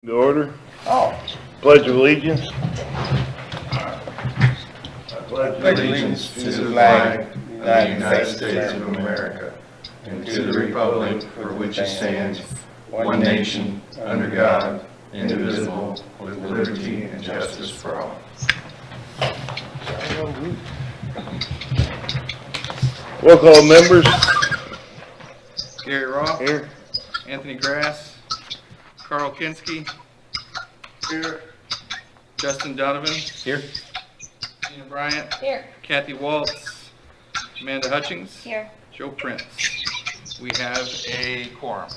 The order. Oh. Pledge of allegiance. I pledge allegiance to the flag of the United States of America and to the republic for which it stands, one nation, under God, indivisible, with liberty and justice for all. Roll call members. Gary Roth. Here. Anthony Grass. Carl Kinski. Here. Justin Donovan. Here. Gina Bryant. Here. Kathy Waltz. Amanda Hutchings. Here. Joe Prince. We have a quorum.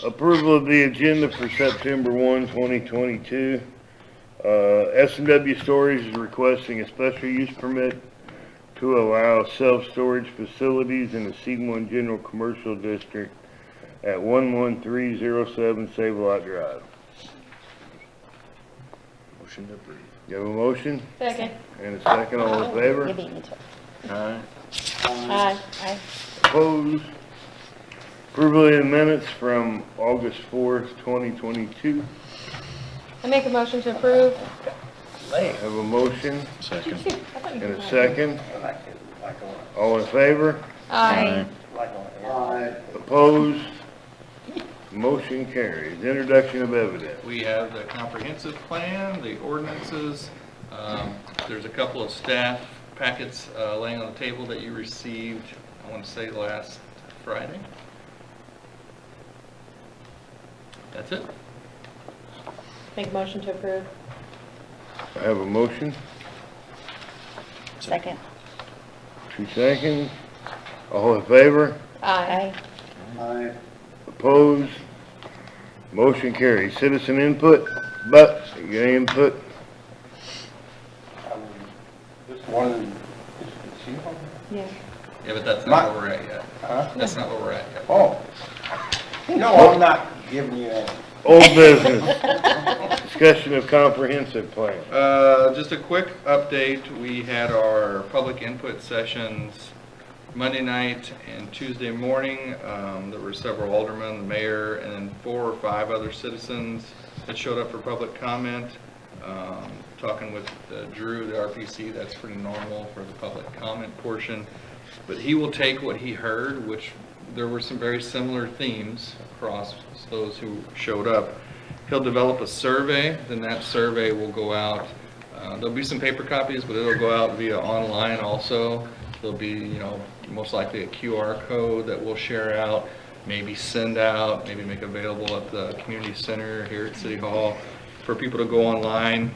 Approval of the agenda for September 1, 2022. S&W Storage is requesting a special use permit to allow self-storage facilities in the C1 General Commercial District at 11307 Save-A-Lot Drive. Motion to approve. You have a motion Second. and a second. All in You favor? beat me to it. Aye. Aye. Aye. Opposed? Approval of the minutes from August 4th, 2022. I make a motion to approve. I have a motion Second. I thought you and a did. second. All in favor? Aye. Opposed? Motion carries. Introduction of evidence. We have the comprehensive plan, the ordinances. There's a couple of staff packets laying on the table that you received, I want to say last Friday. That's it. Make a motion to approve. I have a motion. Second. 2 seconds. All in favor? Aye. Opposed? Motion carries. Citizen input. But you got any input? This one, Yeah. Yeah, but that's not where we're at yet. huh? That's not where we're at yet. Oh. No, I'm not giving you that. Old business. Discussion of comprehensive plan. Just a quick update. We had our public input sessions Monday night and Tuesday morning. There were several aldermen, the mayor, and then 4 or 5 other citizens that showed up for public comment. Talking with Drew, the RPC, that's pretty normal for the public comment portion. But he will take what he heard, which there were some very similar themes across those who showed up. He'll develop a survey, then that survey will go out. There'll be some paper copies, but it'll go out via online also. There'll be, most likely a QR code that we'll share out, maybe send out, maybe make available at the community center here at City Hall for people to go online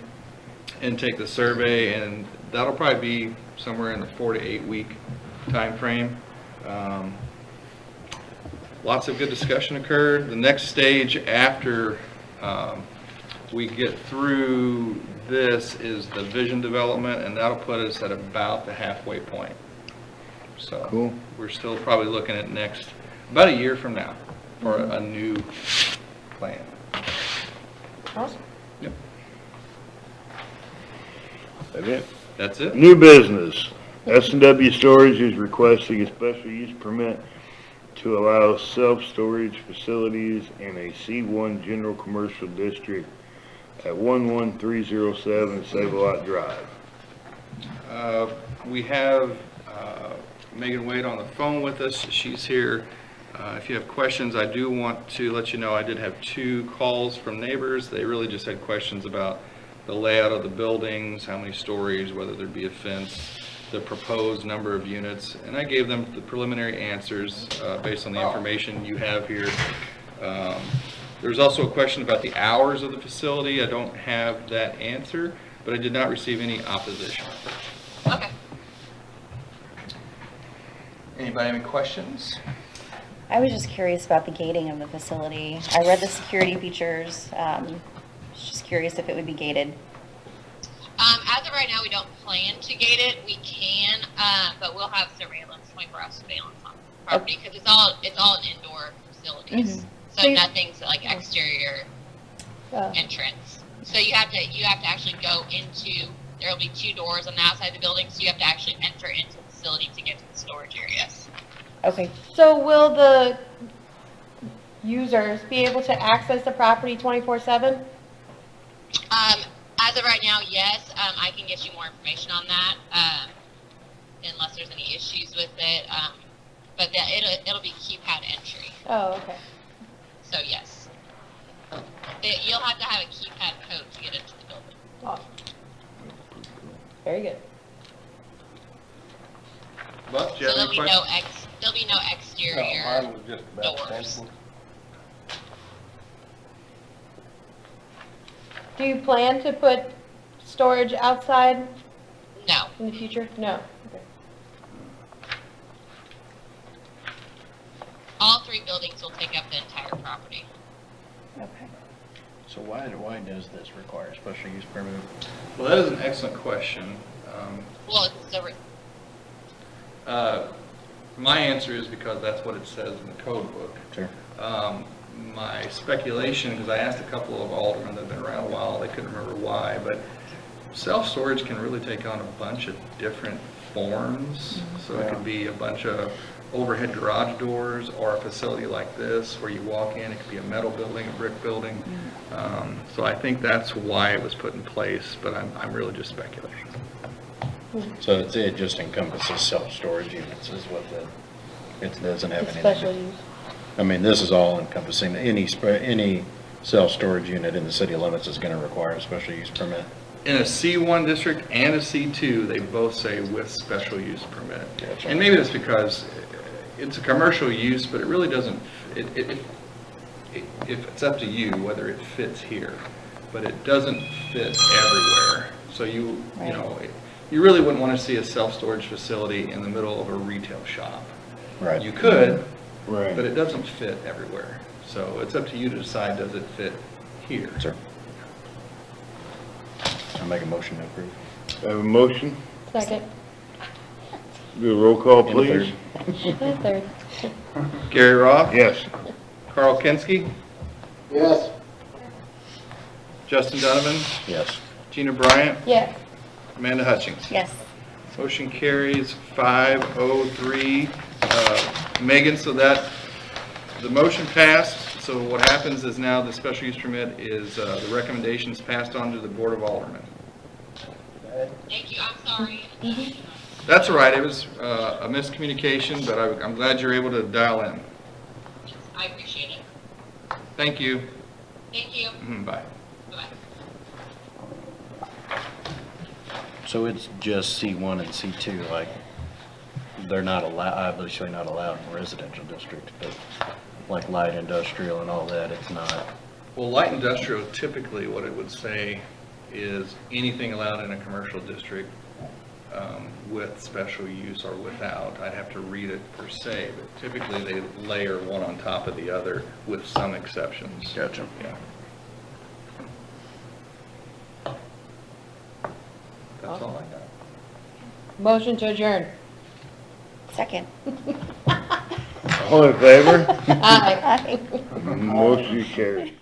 and take the survey, and that'll probably be somewhere in the 4 to 8 week time frame. Lots of good discussion occurred. The next stage after we get through this is the vision development, and that'll put us at about the halfway point. So Cool. We're still probably looking at about a year from now for a new plan. Awesome. Yep, That it? that's it. New business. S&W Storage is requesting a special use permit to allow self-storage facilities in a C1 General Commercial District at 11307 Save-A-Lot Drive. We have Megan Wade on the phone with us. She's here. If you have questions, I do want to let you know I did have 2 calls from neighbors. They really just had questions about the layout of the buildings, how many stories, whether there'd be a fence, the proposed number of units, and I gave them the preliminary answers based on the information you have here. There's also a question about the hours of the facility. I don't have that answer, but I did not receive any opposition. Okay. Anybody have any questions? I was just curious about the gating of the facility. I read the security features. Just curious if it would be gated. As of right now, we don't plan to gate it. We can, but we'll have surveillance, 24-hour surveillance on the property because it's all an indoor facilities. Mhm. So nothing's like exterior Oh. entrance. So you have to actually go into. There will be 2 doors on the outside of the building, so you have to actually enter into the facility to get to the storage areas. Okay. So will the users be able to access the property 24/7? As of right now, yes. I can get you more information on that, unless there's any issues with it. But it'll be keypad entry. Oh, okay. So yes, you'll have to have a keypad code to get into the building. Awesome. Very good. Buck, do you So have any questions? there'll be no exterior was just about doors. simple. Do you plan to put storage outside No. in the future? No. Okay. All three buildings will take up the entire property. Okay. So why does this require a special use permit? Well, that is an excellent question. Well, it's My answer is because that's what it says in the code book. Sure. My speculation, because I asked a couple of aldermen that have been around a while, they couldn't remember why, but self-storage can really take on a bunch of different forms. So it could be a bunch of overhead garage doors, or a facility like this where you walk in, it could be a metal building, a brick building. So I think that's why it was put in place, but I'm really just speculating. So it just encompasses self-storage units is what it doesn't have It's anything. special use. I mean, this is all encompassing, any self-storage unit in the city limits is gonna require a special use permit. In a C1 district and a C2, they both say with special use permit. Gotcha. And maybe that's because it's a commercial use, but it really doesn't, if it's up to you whether it fits here, but it doesn't fit everywhere. So you know, you really wouldn't want to see a self-storage facility in the middle of a retail shop. Right. You could, Right. but it doesn't fit everywhere. So it's up to you to decide, does it fit here? Sir. I make a motion to approve. Have a motion? Second. Do a roll call, And a please. And a third. Gary Roth? Yes. Carl Kinski? Yes. Justin Donovan? Yes. Gina Bryant? Yes. Amanda Hutchings? Yes. Motion carries 503. Megan, so that, the motion passed, so what happens is now the special use permit is, the recommendations passed on to the Board of Aldermen. Thank you. I'm sorry. That's all right, it was a miscommunication, but I'm glad you're able to dial in. I appreciate it. Thank you. Thank you. Bye. Bye-bye. So it's just C1 and C2, like, they're not allowed, obviously not allowed in residential districts, but like light industrial and all that, it's not. Well, light industrial, typically what it would say is anything allowed in a commercial district with special use or without. I'd have to read it per se, but typically they layer one on top of the other with some exceptions. Gotcha. Yeah. That's all I got. Motion to adjourn. Second. All in favor? Aye. Motion carries.